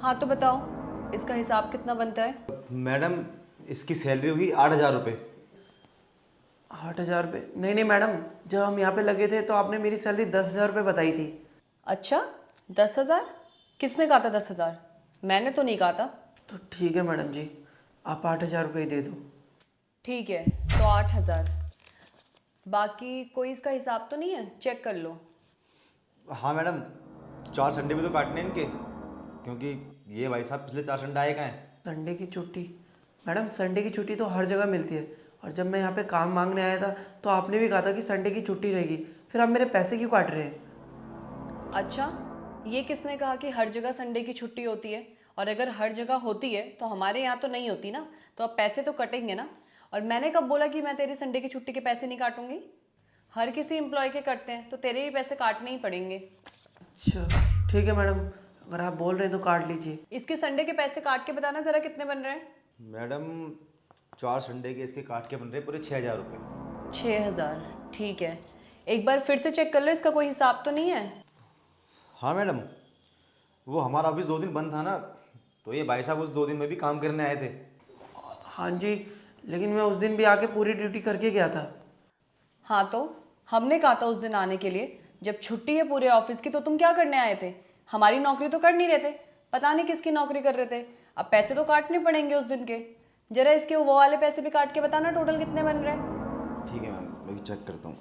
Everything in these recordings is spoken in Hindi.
हाँ तो बताओ, इसका हिसाब कितना बनता है? मैडम, इसकी सैलरी हुई 8,000 रुपये। 8,000 रुपये? नहीं नहीं मैडम, जब हम यहाँ पे लगे थे तो आपने मेरी सैलरी 10,000 रुपये बताई थी। अच्छा, 10,000? किसने कहा था 10,000? मैंने तो नहीं कहा था। तो ठीक है मैडम जी, आप 8,000 रुपये ही दे दो। ठीक है, तो 8,000। बाकी कोई इसका हिसाब तो नहीं है? चेक कर लो। हाँ मैडम, 4 संडे भी तो काटने हैं इनके, क्योंकि ये भाई साहब पिछले 4 संडे आए कहाँ हैं। संडे की छुट्टी? मैडम संडे की छुट्टी तो हर जगह मिलती है, और जब मैं यहाँ पे काम मांगने आया था तो आपने भी कहा था कि संडे की छुट्टी रहेगी, फिर आप मेरे पैसे क्यों काट रहे हैं? अच्छा, ये किसने कहा कि हर जगह संडे की छुट्टी होती है? और अगर हर जगह होती है तो हमारे यहाँ तो नहीं होती ना, तो अब पैसे तो कटेंगे ना। और मैंने कब बोला कि मैं तेरी संडे की छुट्टी के पैसे नहीं काटूंगी? हर किसी एम्प्लॉय के कटते हैं, तो तेरे भी पैसे काटने ही पड़ेंगे। अच्छा ठीक है मैडम, अगर आप बोल रहे हैं तो काट लीजिए। इसके संडे के पैसे काट के बताना जरा कितने बन रहे हैं। मैडम, 4 संडे के इसके काट के बन रहे पूरे 6,000 रुपये। 6,000? ठीक है, एक बार फिर से चेक कर लो, इसका कोई हिसाब तो नहीं है? हाँ मैडम, वो हमारा ऑफिस 2 दिन बंद था ना, तो ये भाई साहब उस 2 दिन में भी काम करने आए थे। हाँ जी, लेकिन मैं उस दिन भी आके पूरी ड्यूटी करके गया था। हाँ तो हमने कहा था उस दिन आने के लिए, जब छुट्टी है पूरे ऑफिस की तो तुम क्या करने आए थे? हमारी नौकरी तो कर नहीं रहे थे, पता नहीं किसकी नौकरी कर रहे थे। अब पैसे तो काटने पड़ेंगे उस दिन के। जरा इसके वो वाले पैसे भी काट के बताना टोटल कितने बन रहे हैं। ठीक है मैम, मैं भी चेक करता हूँ।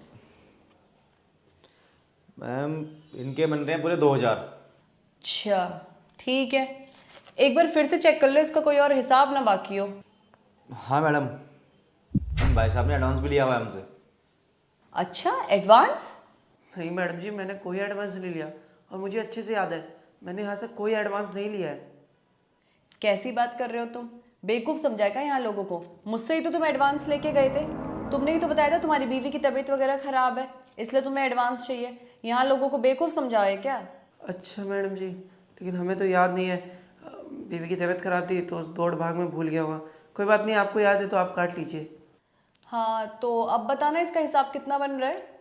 मैम, इनके बन रहे हैं पूरे 2,000। अच्छा ठीक है, एक बार फिर से चेक कर लो, इसका कोई और हिसाब ना बाकी हो। हाँ मैडम, इन भाई साहब ने एडवांस भी लिया हुआ है हमसे। अच्छा, एडवांस? नहीं मैडम जी, मैंने कोई एडवांस नहीं लिया, और मुझे अच्छे से याद है मैंने यहाँ से कोई एडवांस नहीं लिया है। कैसी बात कर रहे हो तुम? बेवकूफ़ समझा क्या यहाँ लोगों को? मुझसे ही तो तुम एडवांस लेके गए थे। तुमने ही तो बताया था तुम्हारी बीवी की तबीयत वगैरह खराब है, इसलिए तुम्हें एडवांस चाहिए। यहाँ लोगों को बेवकूफ़ समझा है क्या? अच्छा मैडम जी, लेकिन हमें तो याद नहीं है, बीवी की तबीयत खराब थी तो उस दौड़ भाग में भूल गया होगा। कोई बात नहीं, आपको याद है तो आप काट लीजिए। हाँ तो अब बताना इसका हिसाब कितना बन रहा है।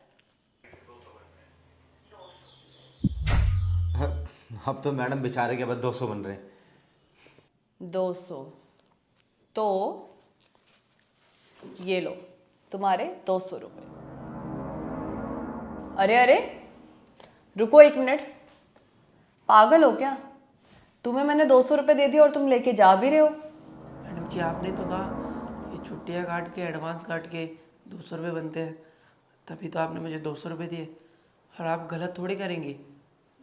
अब तो मैडम बेचारे के बाद 200 बन रहे हैं। 200? तो ये लो तुम्हारे 200 रुपये। अरे अरे, रुको एक मिनट, पागल हो क्या? तुम्हें मैंने 200 रुपये दे दिए और तुम लेके जा भी रहे हो। मैडम जी, आपने तो कहा ये छुट्टियाँ काट के एडवांस काट के 200 रुपये बनते हैं, तभी तो आपने मुझे 200 रुपये दिए। और आप गलत थोड़ी करेंगी,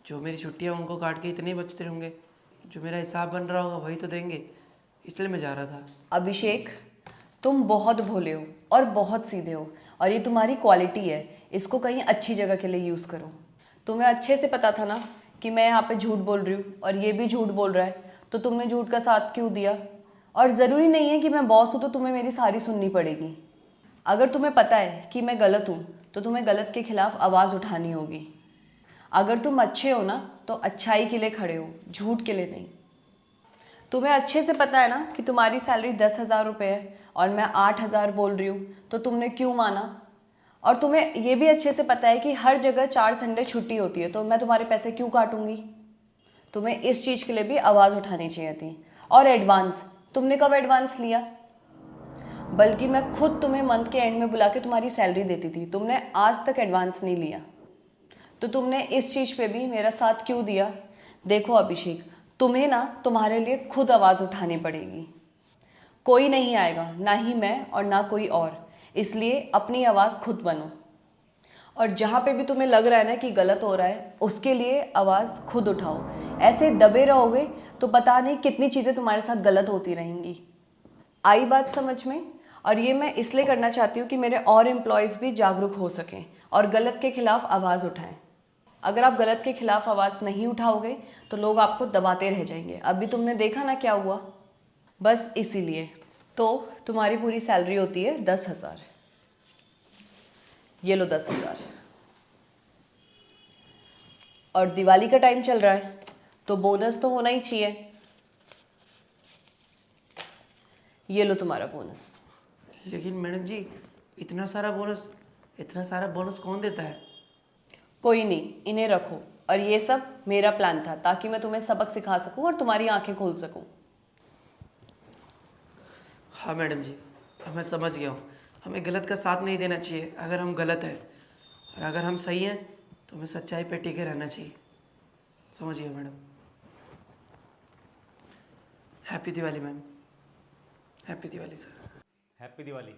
जो मेरी छुट्टियाँ उनको काट के इतने ही बचते होंगे, जो मेरा हिसाब बन रहा होगा वही तो देंगे, इसलिए मैं जा रहा था। अभिषेक, तुम बहुत भोले हो और बहुत सीधे हो, और ये तुम्हारी क्वालिटी है, इसको कहीं अच्छी जगह के लिए यूज़ करो। तुम्हें अच्छे से पता था ना कि मैं यहाँ पे झूठ बोल रही हूँ और ये भी झूठ बोल रहा है, तो तुमने झूठ का साथ क्यों दिया? और ज़रूरी नहीं है कि मैं बॉस हूँ तो तुम्हें मेरी सारी सुननी पड़ेगी। अगर तुम्हें पता है कि मैं गलत हूँ तो तुम्हें गलत के खिलाफ आवाज़ उठानी होगी। अगर तुम अच्छे हो ना तो अच्छाई के लिए खड़े हो, झूठ के लिए नहीं। तुम्हें अच्छे से पता है ना कि तुम्हारी सैलरी 10,000 रुपये है और मैं 8,000 बोल रही हूँ, तो तुमने क्यों माना? और तुम्हें ये भी अच्छे से पता है कि हर जगह 4 संडे छुट्टी होती है, तो मैं तुम्हारे पैसे क्यों काटूंगी? तुम्हें इस चीज़ के लिए भी आवाज़ उठानी चाहिए थी। और एडवांस, तुमने कब एडवांस लिया? बल्कि मैं खुद तुम्हें मंथ के एंड में बुला के तुम्हारी सैलरी देती थी, तुमने आज तक एडवांस नहीं लिया। तो तुमने इस चीज़ पे भी मेरा साथ क्यों दिया? देखो अभिषेक, तुम्हें ना तुम्हारे लिए खुद आवाज़ उठानी पड़ेगी। कोई नहीं आएगा, ना ही मैं और ना कोई और, इसलिए अपनी आवाज़ खुद बनो। और जहाँ पे भी तुम्हें लग रहा है ना कि गलत हो रहा है, उसके लिए आवाज़ खुद उठाओ। ऐसे दबे रहोगे तो पता नहीं कितनी चीज़ें तुम्हारे साथ गलत होती रहेंगी। आई बात समझ में? और ये मैं इसलिए करना चाहती हूँ कि मेरे और एम्प्लॉयज़ भी जागरूक हो सकें और गलत के खिलाफ आवाज़ उठाएं। अगर आप गलत के खिलाफ आवाज़ नहीं उठाओगे तो लोग आपको दबाते रह जाएंगे। अभी तुमने देखा ना क्या हुआ। बस इसीलिए तो तुम्हारी पूरी सैलरी होती है 10,000। ये लो 10,000। और दिवाली का टाइम चल रहा है तो बोनस तो होना ही चाहिए। ये लो तुम्हारा बोनस। लेकिन मैडम जी, इतना सारा बोनस कौन देता है? कोई नहीं, इन्हें रखो, और ये सब मेरा प्लान था ताकि मैं तुम्हें सबक सिखा सकूं और तुम्हारी आंखें खोल सकूं। हाँ मैडम जी, अब मैं समझ गया हूँ। हमें गलत का साथ नहीं देना चाहिए अगर हम गलत हैं, और अगर हम सही हैं तो हमें सच्चाई पे टिके रहना चाहिए। समझ गया madam. Happy Diwali ma'am. Happy Diwali sir. Happy Diwali.